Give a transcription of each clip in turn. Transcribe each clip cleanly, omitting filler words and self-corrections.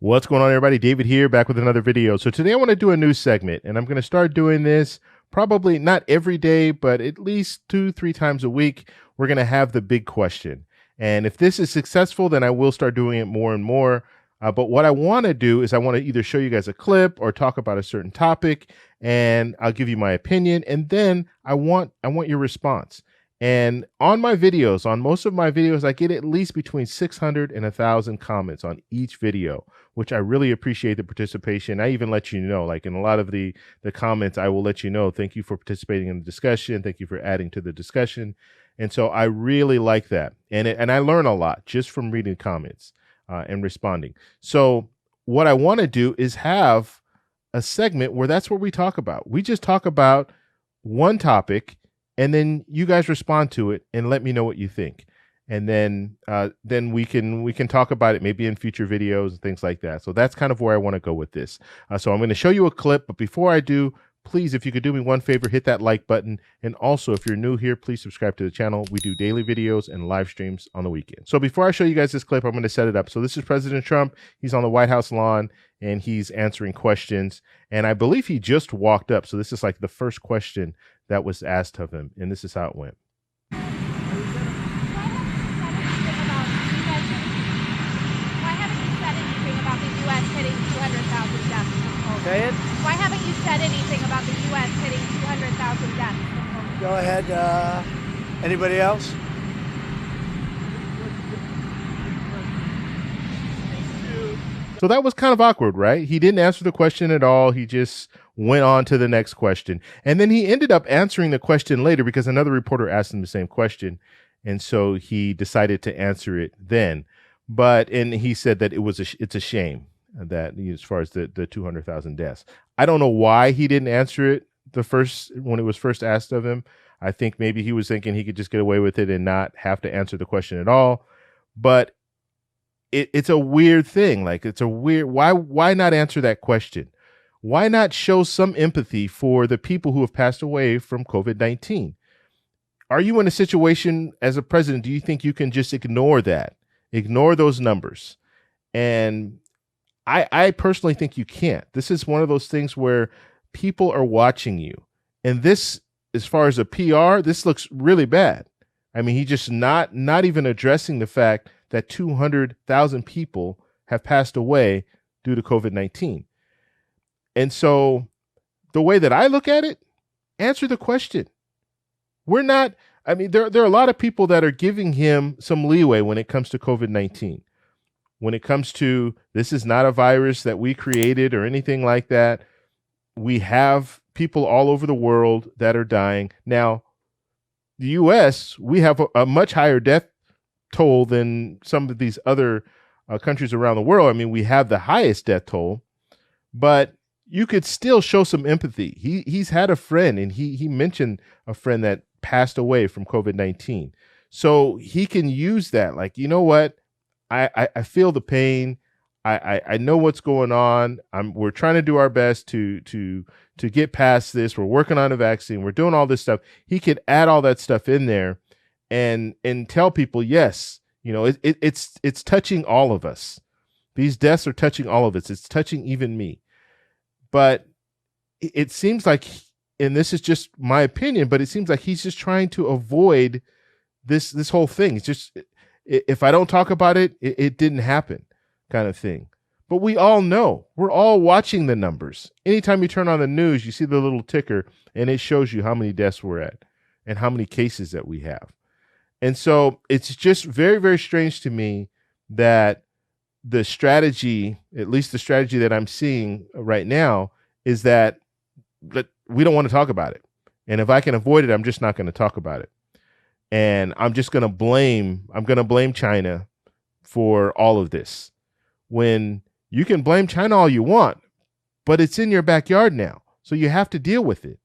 What's going on, everybody? David here, back with another video. So today I want to do a new segment, and I'm going to start doing this probably not every day, but at least 2-3 times a week. We're going to have the big question. And if this is successful, then I will start doing it more and more. But what I want to do is I want to either show you guys a clip or talk about a certain topic, and I'll give you my opinion. And then I want your response. And on my videos, on most of my videos, I get at least between 600 and 1,000 comments on each video, which I really appreciate the participation. I even let you know, like in a lot of the comments, I will let you know, thank you for participating in the discussion. Thank you for adding to the discussion. And so I really like that. And I learn a lot just from reading comments and responding. So what I want to do is have a segment where that's what we talk about. We just talk about one topic, and then you guys respond to it and let me know what you think. And then we can talk about it maybe in future videos and things like that. So that's kind of where I want to go with this. So I'm going to show you a clip, but before I do, please, if you could do me one favor, hit that like button. And also, if you're new here, please subscribe to the channel. We do daily videos and live streams on the weekend. So before I show you guys this clip, I'm going to set it up. So this is President Trump. He's on the White House lawn and he's answering questions. And I believe he just walked up. So this is like the first question that was asked of him. And this is how it went. Say it. Why haven't you said anything about the U.S. hitting 200,000 deaths? Go ahead. Anybody else? So that was kind of awkward, right? He didn't answer the question at all. He just went on to the next question. And then he ended up answering the question later because another reporter asked him the same question. And so he decided to answer it then. And he said that it's a shame that as far as the 200,000 deaths. I don't know why he didn't answer it when it was first asked of him. I think maybe he was thinking he could just get away with it and not have to answer the question at all. But it's a weird thing. Like why not answer that question? Why not show some empathy for the people who have passed away from COVID-19? Are you in a situation as a president, do you think you can just ignore that? Ignore those numbers? And I personally think you can't. This is one of those things where people are watching you. And this, as far as a PR, this looks really bad. I mean, he just not even addressing the fact that 200,000 people have passed away due to COVID-19. And so the way that I look at it, answer the question. There are a lot of people that are giving him some leeway when it comes to COVID-19. When it comes to this is not a virus that we created or anything like that. We have people all over the world that are dying. Now, the U.S., we have a much higher death toll than some of these other countries around the world. I mean, we have the highest death toll, but you could still show some empathy. He's had a friend, and he mentioned a friend that passed away from COVID-19. So he can use that. Like, you know what? I feel the pain. I know what's going on. We're trying to do our best to get past this. We're working on a vaccine. We're doing all this stuff. He could add all that stuff in there and tell people, yes, you know, it's touching all of us. These deaths are touching all of us. It's touching even me. But it seems like, and this is just my opinion, but it seems like he's just trying to avoid this whole thing. It's just, if I don't talk about it, it didn't happen kind of thing. But we all know, we're all watching the numbers. Anytime you turn on the news, you see the little ticker and it shows you how many deaths we're at and how many cases that we have. And so it's just very, very strange to me that the strategy, at least the strategy that I'm seeing right now, is that we don't want to talk about it. And if I can avoid it, I'm just not going to talk about it. And I'm going to blame China for all of this. When you can blame China all you want, but it's in your backyard now. So you have to deal with it.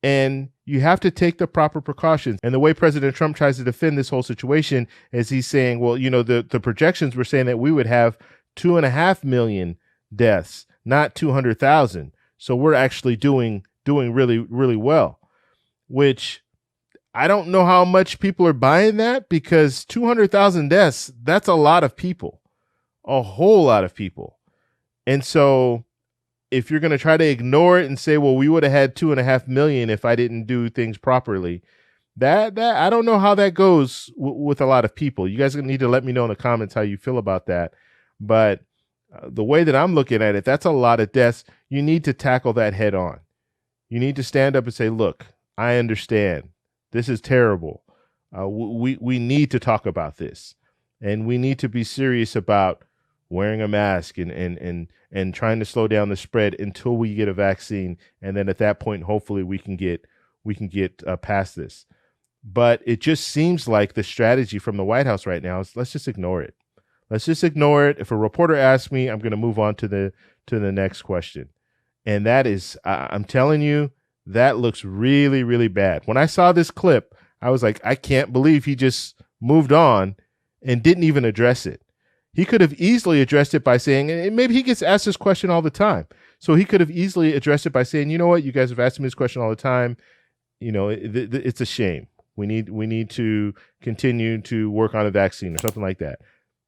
And you have to take the proper precautions. And the way President Trump tries to defend this whole situation is he's saying, well, you know, the projections were saying that we would have 2.5 million deaths, not 200,000. So we're actually doing really, really well, which I don't know how much people are buying that, because 200,000 deaths, that's a lot of people, a whole lot of people. And so if you're going to try to ignore it and say, well, we would have had 2.5 million if I didn't do things properly, that I don't know how that goes with a lot of people. You guys need to let me know in the comments how you feel about that. But the way that I'm looking at it, that's a lot of deaths. You need to tackle that head on. You need to stand up and say, look, I understand. This is terrible. We need to talk about this. And we need to be serious about wearing a mask and trying to slow down the spread until we get a vaccine. And then at that point, hopefully we can get past this. But it just seems like the strategy from the White House right now is let's just ignore it. Let's just ignore it. If a reporter asks me, I'm going to move on to the next question. And that is, I'm telling you, that looks really, really bad. When I saw this clip, I was like, I can't believe he just moved on and didn't even address it. He could have easily addressed it by saying, and maybe he gets asked this question all the time. So he could have easily addressed it by saying, you know what, you guys have asked me this question all the time. You know, it's a shame. We need to continue to work on a vaccine or something like that.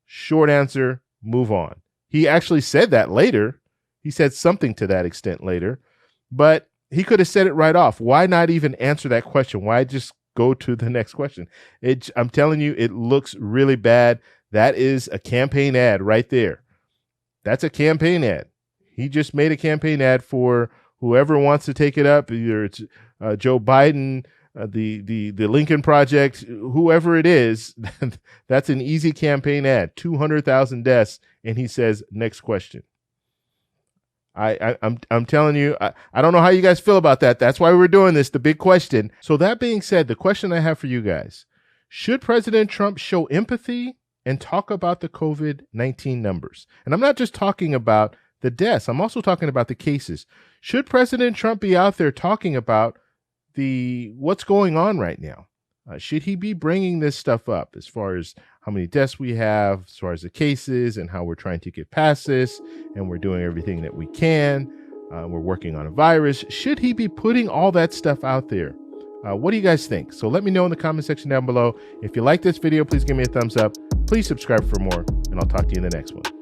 Short answer, move on. He actually said that later. He said something to that extent later, but he could have said it right off. Why not even answer that question? Why just go to the next question? I'm telling you, it looks really bad. That is a campaign ad right there. That's a campaign ad. He just made a campaign ad for whoever wants to take it up. Either it's Joe Biden, the Lincoln Project, whoever it is. That's an easy campaign ad. 200,000 deaths, and he says, next question. I'm telling you, I don't know how you guys feel about that. That's why we're doing this, the big question. So that being said, the question I have for you guys, should President Trump show empathy and talk about the COVID-19 numbers? And I'm not just talking about the deaths. I'm also talking about the cases. Should President Trump be out there talking about what's going on right now? Should he be bringing this stuff up as far as how many deaths we have, as far as the cases and how we're trying to get past this and we're doing everything that we can? We're working on a virus. Should he be putting all that stuff out there? What do you guys think? So let me know in the comment section down below. If you like this video, please give me a thumbs up. Please subscribe for more, and I'll talk to you in the next one.